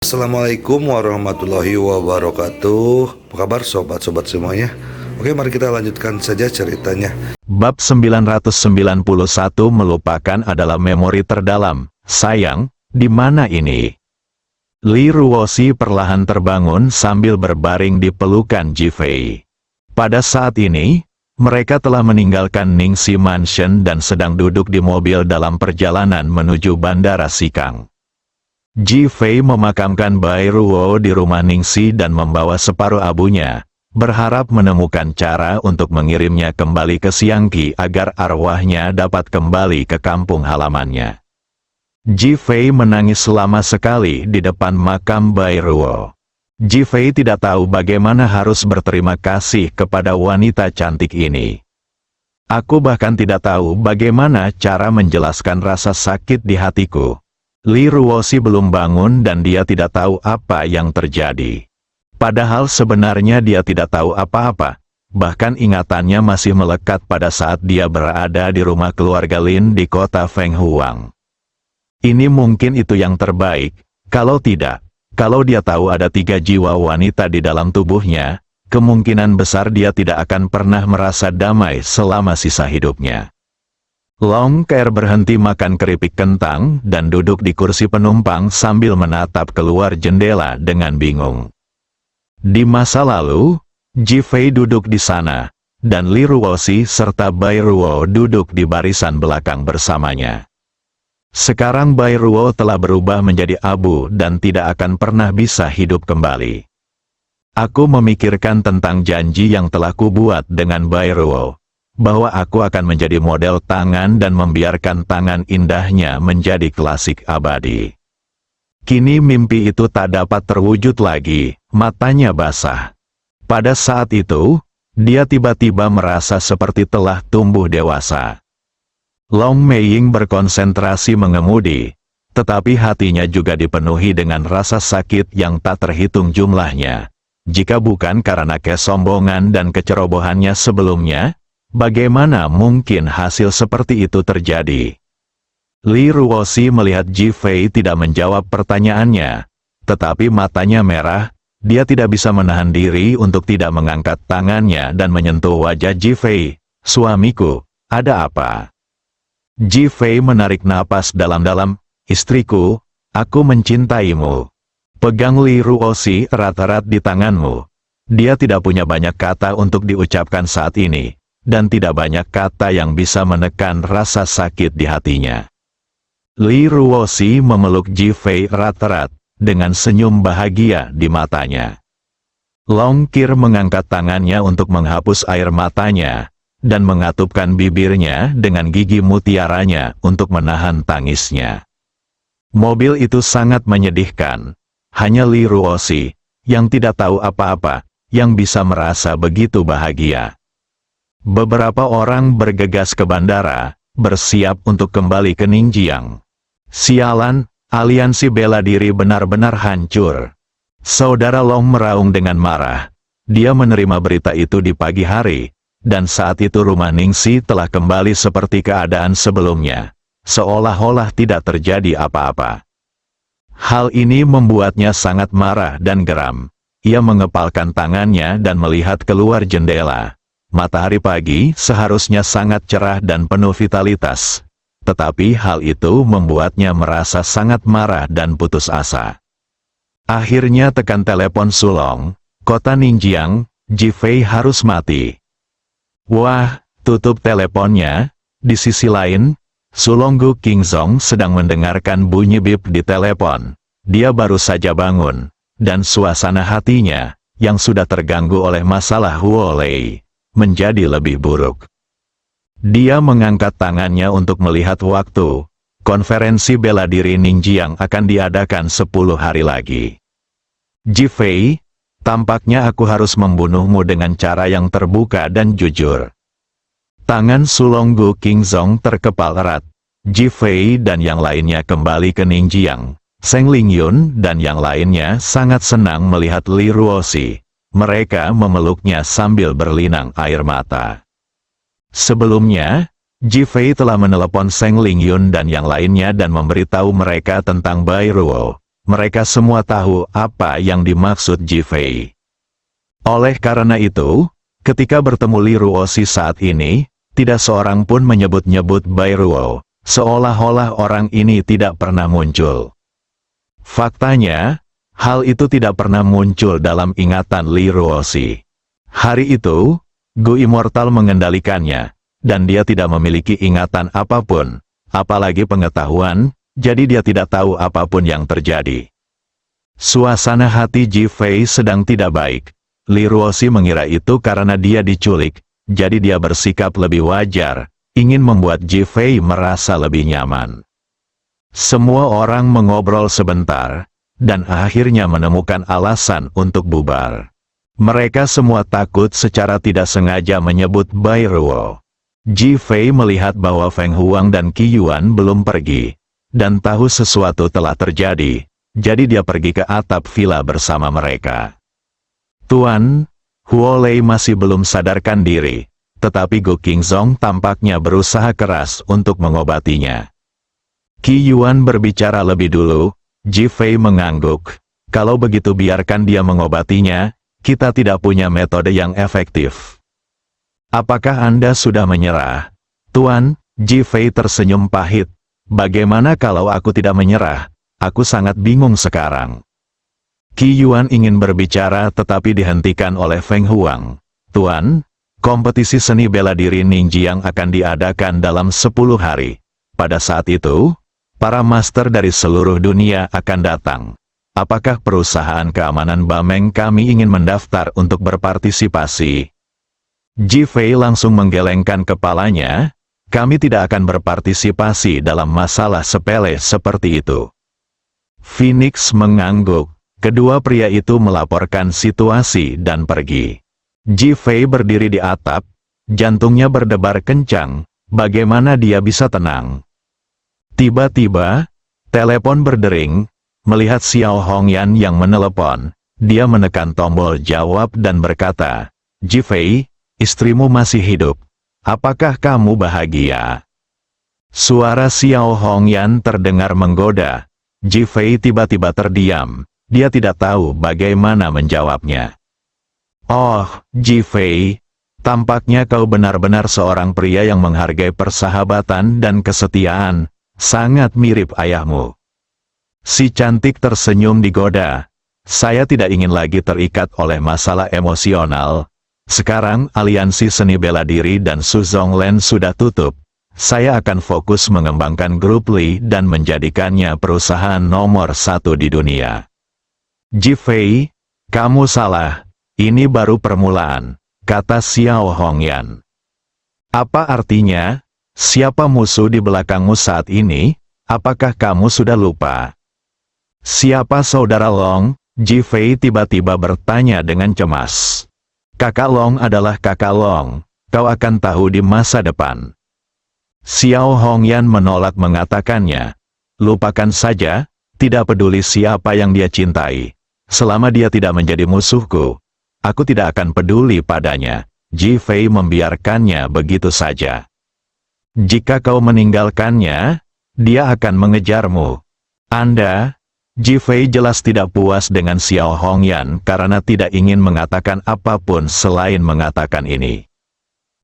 Assalamualaikum warahmatullahi wabarakatuh. Apa kabar sobat-sobat semuanya? Oke, mari kita lanjutkan saja ceritanya. Bab 991 melupakan adalah memori terdalam. Sayang, di mana ini? Li Ruosi perlahan terbangun sambil berbaring di pelukan Ji Fei. Pada saat ini, mereka telah meninggalkan Ningxi Mansion dan sedang duduk di mobil dalam perjalanan menuju Bandara Xikang. Ji Fei memakamkan Bai Ruo di rumah Ningxi dan membawa separuh abunya, berharap menemukan cara untuk mengirimnya kembali ke Xiangqi agar arwahnya dapat kembali ke kampung halamannya. Ji Fei menangis lama sekali di depan makam Bai Ruo. Ji Fei tidak tahu bagaimana harus berterima kasih kepada wanita cantik ini. Aku bahkan tidak tahu bagaimana cara menjelaskan rasa sakit di hatiku. Li Ruosi belum bangun dan dia tidak tahu apa yang terjadi. Padahal sebenarnya dia tidak tahu apa-apa, bahkan ingatannya masih melekat pada saat dia berada di rumah keluarga Lin di kota Fenghuang. Ini mungkin itu yang terbaik, kalau tidak, kalau dia tahu ada 3 jiwa wanita di dalam tubuhnya, kemungkinan besar dia tidak akan pernah merasa damai selama sisa hidupnya. Long Ker berhenti makan keripik kentang dan duduk di kursi penumpang sambil menatap keluar jendela dengan bingung. Di masa lalu, Ji Fei duduk di sana, dan Li Ruosi serta Bai Ruo duduk di barisan belakang bersamanya. Sekarang Bai Ruo telah berubah menjadi abu dan tidak akan pernah bisa hidup kembali. Aku memikirkan tentang janji yang telah kubuat dengan Bai Ruo, bahwa aku akan menjadi model tangan dan membiarkan tangan indahnya menjadi klasik abadi. Kini mimpi itu tak dapat terwujud lagi, matanya basah. Pada saat itu, dia tiba-tiba merasa seperti telah tumbuh dewasa. Long Meiying berkonsentrasi mengemudi, tetapi hatinya juga dipenuhi dengan rasa sakit yang tak terhitung jumlahnya. Jika bukan karena kesombongan dan kecerobohannya sebelumnya, bagaimana mungkin hasil seperti itu terjadi? Li Ruosi melihat Ji Fei tidak menjawab pertanyaannya, tetapi matanya merah, dia tidak bisa menahan diri untuk tidak mengangkat tangannya dan menyentuh wajah Ji Fei. "Suamiku, ada apa?" Ji Fei menarik napas dalam-dalam. "Istriku, aku mencintaimu." Pegang Li Ruosi erat-erat di tanganmu. Dia tidak punya banyak kata untuk diucapkan saat ini, dan tidak banyak kata yang bisa menekan rasa sakit di hatinya. Li Ruosi memeluk Ji Fei erat-erat, dengan senyum bahagia di matanya. Long Qir mengangkat tangannya untuk menghapus air matanya, dan mengatupkan bibirnya dengan gigi mutiaranya untuk menahan tangisnya. Mobil itu sangat menyedihkan. Hanya Li Ruosi, yang tidak tahu apa-apa, yang bisa merasa begitu bahagia. Beberapa orang bergegas ke bandara, bersiap untuk kembali ke Ningjiang. Sialan, aliansi bela diri benar-benar hancur. Saudara Long meraung dengan marah. Dia menerima berita itu di pagi hari, dan saat itu rumah Ningxi telah kembali seperti keadaan sebelumnya, seolah-olah tidak terjadi apa-apa. Hal ini membuatnya sangat marah dan geram. Ia mengepalkan tangannya dan melihat keluar jendela. Matahari pagi seharusnya sangat cerah dan penuh vitalitas. Tetapi hal itu membuatnya merasa sangat marah dan putus asa. Akhirnya tekan telepon Sulong, kota Ningjiang, Ji Fei harus mati. Wah, tutup teleponnya. Di sisi lain, Sulonggu Qingzong sedang mendengarkan bunyi bip di telepon. Dia baru saja bangun, dan suasana hatinya, yang sudah terganggu oleh masalah Huo Lei, menjadi lebih buruk. Dia mengangkat tangannya untuk melihat waktu. Konferensi bela diri Ningjiang akan diadakan 10 hari lagi. Ji Fei, tampaknya aku harus membunuhmu dengan cara yang terbuka dan jujur. Tangan Sulonggu Qingzong terkepal erat. Ji Fei dan yang lainnya kembali ke Ningjiang. Seng Lingyun dan yang lainnya sangat senang melihat Li Ruosi. Mereka memeluknya sambil berlinang air mata. Sebelumnya, Ji Fei telah menelepon Seng Lingyun dan yang lainnya dan memberitahu mereka tentang Bai Ruo. mereka semua tahu apa yang dimaksud Ji Fei. Oleh karena itu, ketika bertemu Li Ruoxi saat ini, tidak seorang pun menyebut-nyebut Bai Ruo, seolah-olah orang ini tidak pernah muncul. Faktanya, hal itu tidak pernah muncul dalam ingatan Li Ruoxi. Hari itu, Gu Immortal mengendalikannya, dan dia tidak memiliki ingatan apapun, apalagi pengetahuan, jadi dia tidak tahu apapun yang terjadi. Suasana hati Ji Fei sedang tidak baik. Li Ruoxi mengira itu karena dia diculik, jadi dia bersikap lebih wajar, ingin membuat Ji Fei merasa lebih nyaman. Semua orang mengobrol sebentar, dan akhirnya menemukan alasan untuk bubar. Mereka semua takut secara tidak sengaja menyebut Bai Ruo. Ji Fei melihat bahwa Feng Huang dan Qi Yuan belum pergi, dan tahu sesuatu telah terjadi, jadi dia pergi ke atap villa bersama mereka. Tuan, Huo Lei masih belum sadarkan diri, tetapi Gu Qingzong tampaknya berusaha keras untuk mengobatinya. Qi Yuan berbicara lebih dulu, Ji Fei mengangguk. Kalau begitu biarkan dia mengobatinya, kita tidak punya metode yang efektif. Apakah Anda sudah menyerah? Tuan, Ji Fei tersenyum pahit. Bagaimana kalau aku tidak menyerah? Aku sangat bingung sekarang. Qi Yuan ingin berbicara tetapi dihentikan oleh Feng Huang. Tuan, kompetisi seni bela diri Ningjiang akan diadakan dalam 10 hari. Pada saat itu, para master dari seluruh dunia akan datang. Apakah perusahaan keamanan Bameng kami ingin mendaftar untuk berpartisipasi? Ji Fei langsung menggelengkan kepalanya. Kami tidak akan berpartisipasi dalam masalah sepele seperti itu. Phoenix mengangguk. Kedua pria itu melaporkan situasi dan pergi. Ji Fei berdiri di atap, jantungnya berdebar kencang. Bagaimana dia bisa tenang? Tiba-tiba, telepon berdering. Melihat Xiao Hongyan yang menelepon, dia menekan tombol jawab dan berkata, Ji Fei, istrimu masih hidup. Apakah kamu bahagia? Suara Xiao Hongyan terdengar menggoda. Ji Fei tiba-tiba terdiam. Dia tidak tahu bagaimana menjawabnya. Oh, Ji Fei, tampaknya kau benar-benar seorang pria yang menghargai persahabatan dan kesetiaan, sangat mirip ayahmu. Si cantik tersenyum digoda. Saya tidak ingin lagi terikat oleh masalah emosional. Sekarang aliansi seni bela diri dan Su Zonglen sudah tutup. Saya akan fokus mengembangkan grup Li dan menjadikannya perusahaan nomor 1 di dunia. Ji Fei, kamu salah. Ini baru permulaan, kata Xiao Hongyan. Apa artinya? Siapa musuh di belakangmu saat ini? Apakah kamu sudah lupa? Siapa saudara Long? Ji Fei tiba-tiba bertanya dengan cemas. Kakak Long adalah kakak Long. Kau akan tahu di masa depan. Xiao Hongyan menolak mengatakannya. Lupakan saja, tidak peduli siapa yang dia cintai. Selama dia tidak menjadi musuhku, aku tidak akan peduli padanya. Ji Fei membiarkannya begitu saja. Jika kau meninggalkannya, dia akan mengejarmu. Anda... Ji Fei jelas tidak puas dengan Xiao Hongyan karena tidak ingin mengatakan apapun selain mengatakan ini.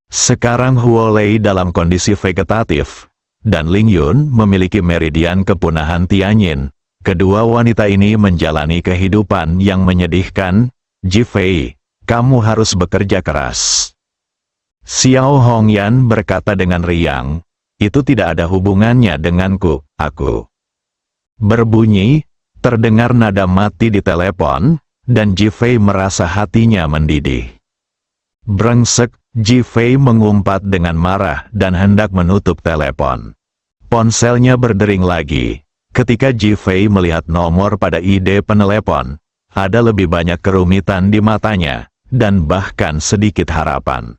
Sekarang Huo Lei dalam kondisi vegetatif, dan Ling Yun memiliki meridian kepunahan Tianyin. Kedua wanita ini menjalani kehidupan yang menyedihkan. Ji Fei, kamu harus bekerja keras. Xiao Hongyan berkata dengan riang, itu tidak ada hubungannya denganku, aku. Berbunyi, terdengar nada mati di telepon, dan Ji Fei merasa hatinya mendidih. Brengsek, Ji Fei mengumpat dengan marah dan hendak menutup telepon. Ponselnya berdering lagi. Ketika Ji Fei melihat nomor pada ID penelepon, ada lebih banyak kerumitan di matanya, dan bahkan sedikit harapan.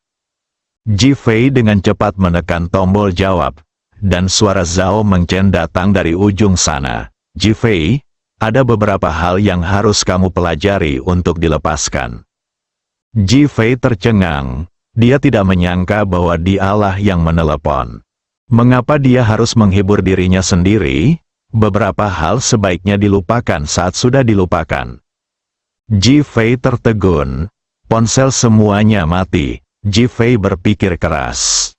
Ji Fei dengan cepat menekan tombol jawab, dan suara Zhao Mengchen datang dari ujung sana. Ji Fei, ada beberapa hal yang harus kamu pelajari untuk dilepaskan. Ji Fei tercengang. Dia tidak menyangka bahwa dialah yang menelepon. Mengapa dia harus menghibur dirinya sendiri? beberapa hal sebaiknya dilupakan saat sudah dilupakan. Ji Fei tertegun. Ponsel semuanya mati. Ji Fei berpikir keras.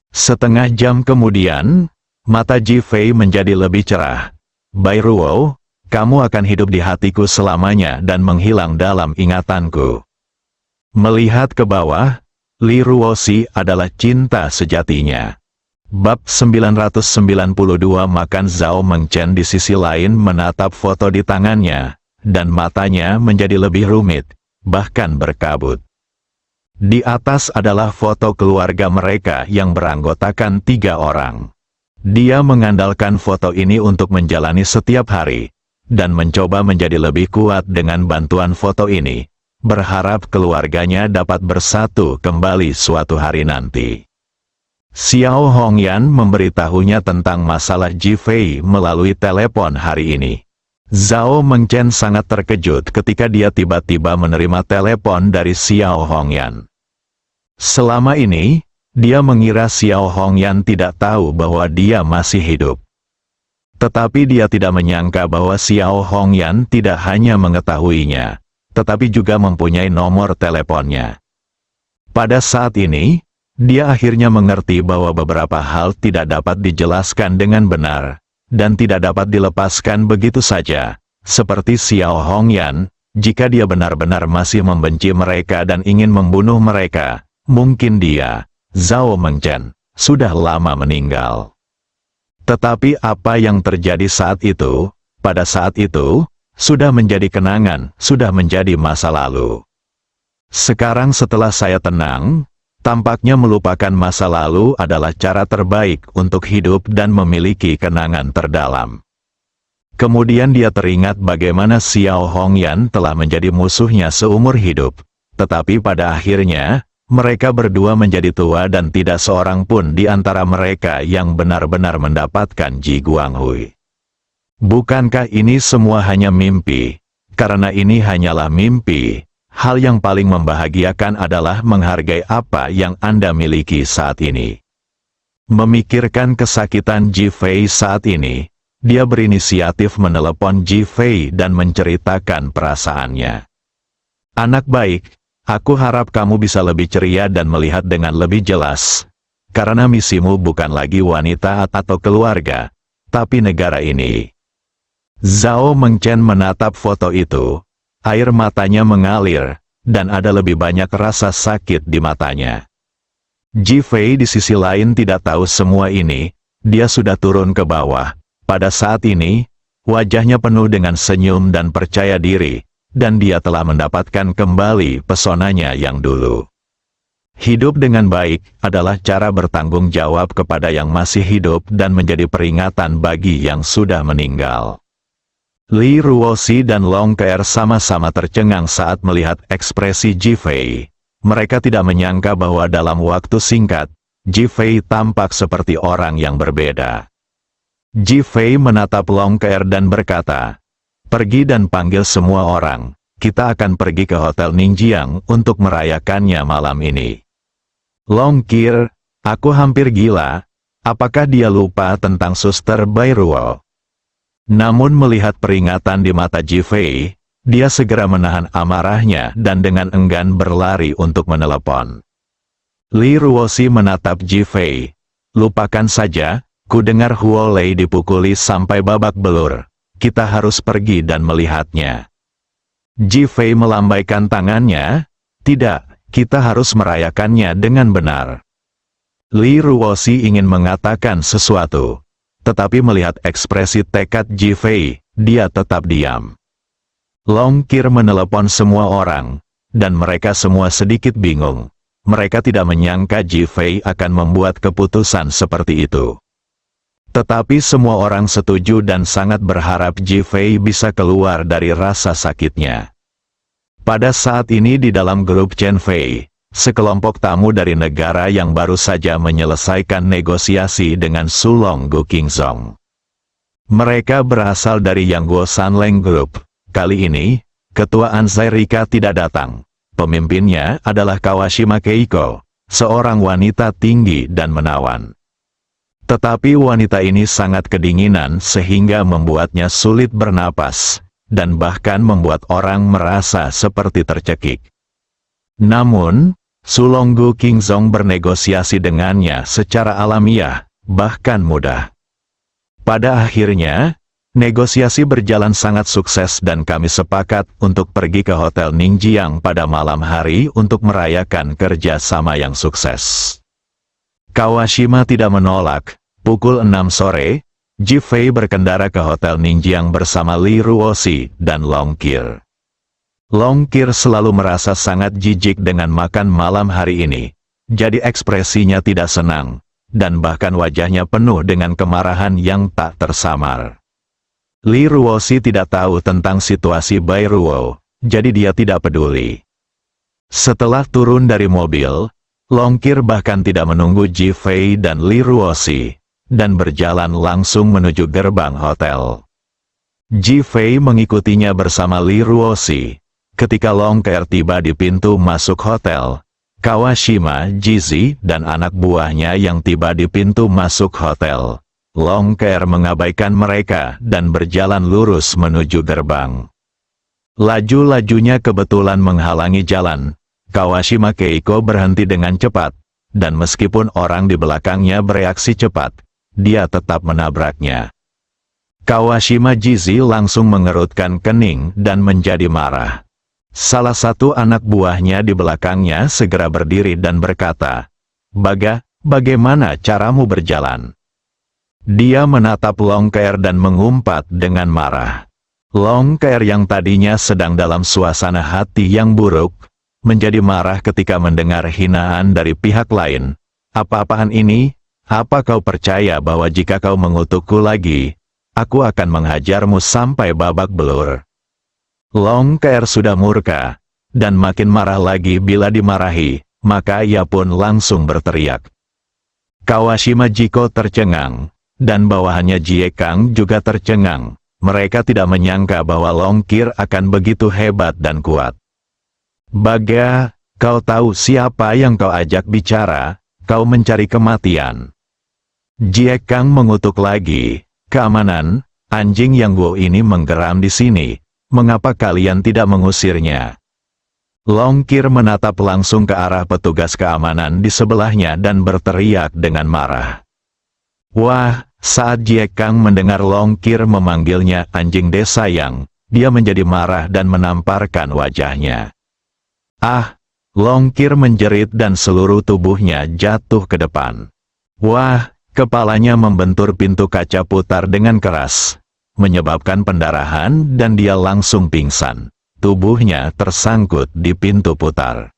Setengah jam kemudian, mata Ji Fei menjadi lebih cerah. Bai Ruo, kamu akan hidup di hatiku selamanya dan menghilang dalam ingatanku. Melihat ke bawah, Li Ruoxi adalah cinta sejatinya. Bab 992 Makan Zhao Mengchen di sisi lain menatap foto di tangannya, dan matanya menjadi lebih rumit, bahkan berkabut. Di atas adalah foto keluarga mereka yang beranggotakan 3 orang. Dia mengandalkan foto ini untuk menjalani setiap hari, dan mencoba menjadi lebih kuat dengan bantuan foto ini, berharap keluarganya dapat bersatu kembali suatu hari nanti. Xiao Hongyan memberitahunya tentang masalah Ji Fei melalui telepon hari ini. Zhao Mengchen sangat terkejut ketika dia tiba-tiba menerima telepon dari Xiao Hongyan. Selama ini, dia mengira Xiao Hongyan tidak tahu bahwa dia masih hidup. Tetapi dia tidak menyangka bahwa Xiao Hongyan tidak hanya mengetahuinya, tetapi juga mempunyai nomor teleponnya. Pada saat ini, dia akhirnya mengerti bahwa beberapa hal tidak dapat dijelaskan dengan benar, dan tidak dapat dilepaskan begitu saja, seperti Xiao Hongyan. Jika dia benar-benar masih membenci mereka dan ingin membunuh mereka, mungkin dia, Zhao Mengchen, sudah lama meninggal. Tetapi apa yang terjadi saat itu, pada saat itu, sudah menjadi kenangan, sudah menjadi masa lalu. Sekarang setelah saya tenang, tampaknya melupakan masa lalu adalah cara terbaik untuk hidup dan memiliki kenangan terdalam. Kemudian dia teringat bagaimana Xiao Hongyan telah menjadi musuhnya seumur hidup, tetapi pada akhirnya, mereka berdua menjadi tua dan tidak seorang pun di antara mereka yang benar-benar mendapatkan Ji Guanghui. Bukankah ini semua hanya mimpi? Karena ini hanyalah mimpi, hal yang paling membahagiakan adalah menghargai apa yang Anda miliki saat ini. Memikirkan kesakitan Ji Fei saat ini, dia berinisiatif menelepon Ji Fei dan menceritakan perasaannya. Anak baik, aku harap kamu bisa lebih ceria dan melihat dengan lebih jelas. Karena misimu bukan lagi wanita atau keluarga, tapi negara ini. Zhao Mengchen menatap foto itu. Air matanya mengalir, dan ada lebih banyak rasa sakit di matanya. Ji Fei di sisi lain tidak tahu semua ini, dia sudah turun ke bawah. Pada saat ini, wajahnya penuh dengan senyum dan percaya diri, dan dia telah mendapatkan kembali pesonanya yang dulu. Hidup dengan baik adalah cara bertanggung jawab kepada yang masih hidup dan menjadi peringatan bagi yang sudah meninggal. Li Ruoxi dan Long Ke'er sama-sama tercengang saat melihat ekspresi Ji Fei. Mereka tidak menyangka bahwa dalam waktu singkat, Ji Fei tampak seperti orang yang berbeda. Ji Fei menatap Long Ke'er dan berkata, "Pergi dan panggil semua orang, kita akan pergi ke Hotel Ningjiang untuk merayakannya malam ini." Long Ke'er, aku hampir gila, apakah dia lupa tentang Suster Bai Ruo? Namun melihat peringatan di mata Ji Fei, dia segera menahan amarahnya dan dengan enggan berlari untuk menelepon. Li Ruoxi menatap Ji Fei. "Lupakan saja, ku dengar Huo Lei dipukuli sampai babak belur. Kita harus pergi dan melihatnya." Ji Fei melambaikan tangannya. "Tidak, kita harus merayakannya dengan benar." Li Ruoxi ingin mengatakan sesuatu. Tetapi melihat ekspresi tekad Ji Fei, dia tetap diam. Long Ke'er menelepon semua orang, dan mereka semua sedikit bingung. Mereka tidak menyangka Ji Fei akan membuat keputusan seperti itu. Tetapi semua orang setuju dan sangat berharap Ji Fei bisa keluar dari rasa sakitnya. Pada saat ini di dalam grup Chen Fei, sekelompok tamu dari negara yang baru saja menyelesaikan negosiasi dengan Sulong Gu Qingzong. Mereka berasal dari Yangguo Sanleng Group. Kali ini, Ketua Anzai Rika tidak datang. Pemimpinnya adalah Kawashima Keiko, seorang wanita tinggi dan menawan. Tetapi wanita ini sangat kedinginan sehingga membuatnya sulit bernapas, dan bahkan membuat orang merasa seperti tercekik. Namun, Sulonggu Kingzong bernegosiasi dengannya secara alamiah, bahkan mudah. Pada akhirnya, negosiasi berjalan sangat sukses dan kami sepakat untuk pergi ke Hotel Ningjiang pada malam hari untuk merayakan kerja sama yang sukses. Kawashima tidak menolak. Pukul 6 sore, Ji Fei berkendara ke Hotel Ningjiang bersama Li Ruoxi dan Long Qir. Long Qir selalu merasa sangat jijik dengan makan malam hari ini, jadi ekspresinya tidak senang, dan bahkan wajahnya penuh dengan kemarahan yang tak tersamar. Li Ruoxi tidak tahu tentang situasi Bai Ruo, jadi dia tidak peduli. Setelah turun dari mobil, Long Qir bahkan tidak menunggu Ji Fei dan Li Ruoxi, dan berjalan langsung menuju gerbang hotel. Ji Fei mengikutinya bersama Li Ruoxi. Ketika Long Qir tiba di pintu masuk hotel, Kawashima, Jizi, dan anak buahnya yang tiba di pintu masuk hotel, Long Qir mengabaikan mereka dan berjalan lurus menuju gerbang. Laju-lajunya kebetulan menghalangi jalan. Kawashima Keiko berhenti dengan cepat, dan meskipun orang di belakangnya bereaksi cepat, dia tetap menabraknya. Kawashima Jizi langsung mengerutkan kening dan menjadi marah. Salah satu anak buahnya di belakangnya segera berdiri dan berkata, Bagaimana caramu berjalan?" Dia menatap Long Qir dan mengumpat dengan marah. Long Qir yang tadinya sedang dalam suasana hati yang buruk, menjadi marah ketika mendengar hinaan dari pihak lain. "Apa-apaan ini? Apa kau percaya bahwa jika kau mengutukku lagi, aku akan menghajarmu sampai babak belur?" Long Qir sudah murka, dan makin marah lagi bila dimarahi, maka ia pun langsung berteriak. Kawashima Jiko tercengang, dan bawahannya Jie Kang juga tercengang. Mereka tidak menyangka bahwa Long Qir akan begitu hebat dan kuat. Kau tahu siapa yang kau ajak bicara? Kau mencari kematian." Jie Kang mengutuk lagi. "Keamanan, anjing yang Wu ini menggeram di sini. Mengapa kalian tidak mengusirnya?" Long Qir menatap langsung ke arah petugas keamanan di sebelahnya dan berteriak dengan marah. Wah, saat Jie Kang mendengar Long Qir memanggilnya anjing desa yang, dia menjadi marah dan menamparkan wajahnya. "Ah!" Long Qir menjerit dan seluruh tubuhnya jatuh ke depan. Wah, kepalanya membentur pintu kaca putar dengan keras, menyebabkan pendarahan dan dia langsung pingsan. Tubuhnya tersangkut di pintu putar.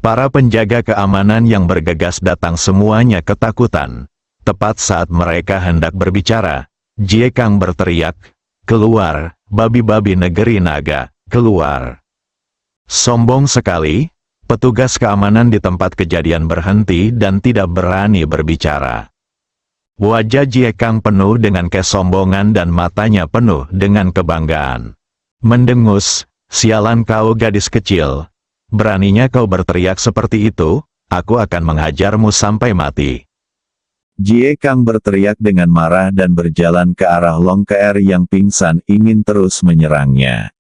Para penjaga keamanan yang bergegas datang semuanya ketakutan. Tepat saat mereka hendak berbicara, Jie Kang berteriak, "Keluar, babi-babi negeri naga, keluar!" Sombong sekali, petugas keamanan di tempat kejadian berhenti dan tidak berani berbicara. Wajah Jie Kang penuh dengan kesombongan dan matanya penuh dengan kebanggaan. Mendengus, "Sialan kau gadis kecil. Beraninya kau berteriak seperti itu, aku akan menghajarmu sampai mati." Jie Kang berteriak dengan marah dan berjalan ke arah Long Qir yang pingsan ingin terus menyerangnya.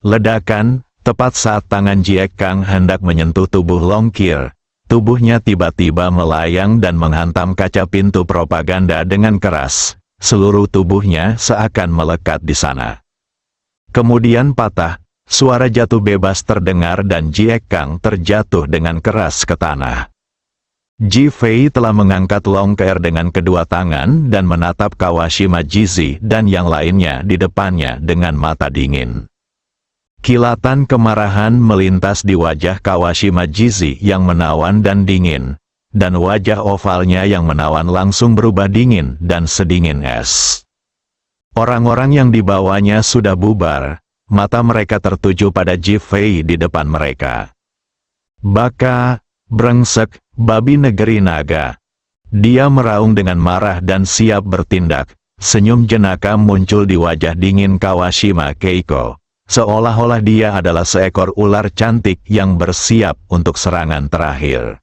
Ledakan. Tepat saat tangan Jie Kang hendak menyentuh tubuh Long Qir, tubuhnya tiba-tiba melayang dan menghantam kaca pintu propaganda dengan keras. Seluruh tubuhnya seakan melekat di sana. Kemudian patah, suara jatuh bebas terdengar dan Jie Kang terjatuh dengan keras ke tanah. Ji Fei telah mengangkat Long Qir dengan kedua tangan dan menatap Kawashima Jizi dan yang lainnya di depannya dengan mata dingin. Kilatan kemarahan melintas di wajah Kawashima Jizi yang menawan dan dingin, dan wajah ovalnya yang menawan langsung berubah dingin dan sedingin es. Orang-orang yang dibawanya sudah bubar, mata mereka tertuju pada Ji Fei di depan mereka. Brengsek, babi negeri naga. Dia meraung dengan marah dan siap bertindak. Senyum jenaka muncul di wajah dingin Kawashima Keiko. Seolah-olah dia adalah seekor ular cantik yang bersiap untuk serangan terakhir.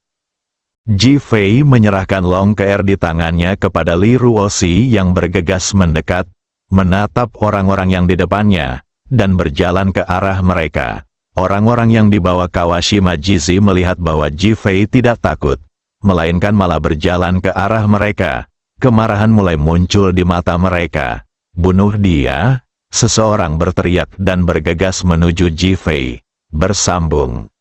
Ji Fei menyerahkan Long Ke'er di tangannya kepada Li Ruoxi yang bergegas mendekat, menatap orang-orang yang di depannya, dan berjalan ke arah mereka. Orang-orang yang dibawa Kawashima Jizi melihat bahwa Ji Fei tidak takut, melainkan malah berjalan ke arah mereka. Kemarahan mulai muncul di mata mereka. "Bunuh dia!" Seseorang berteriak dan bergegas menuju Ji Fei. Bersambung.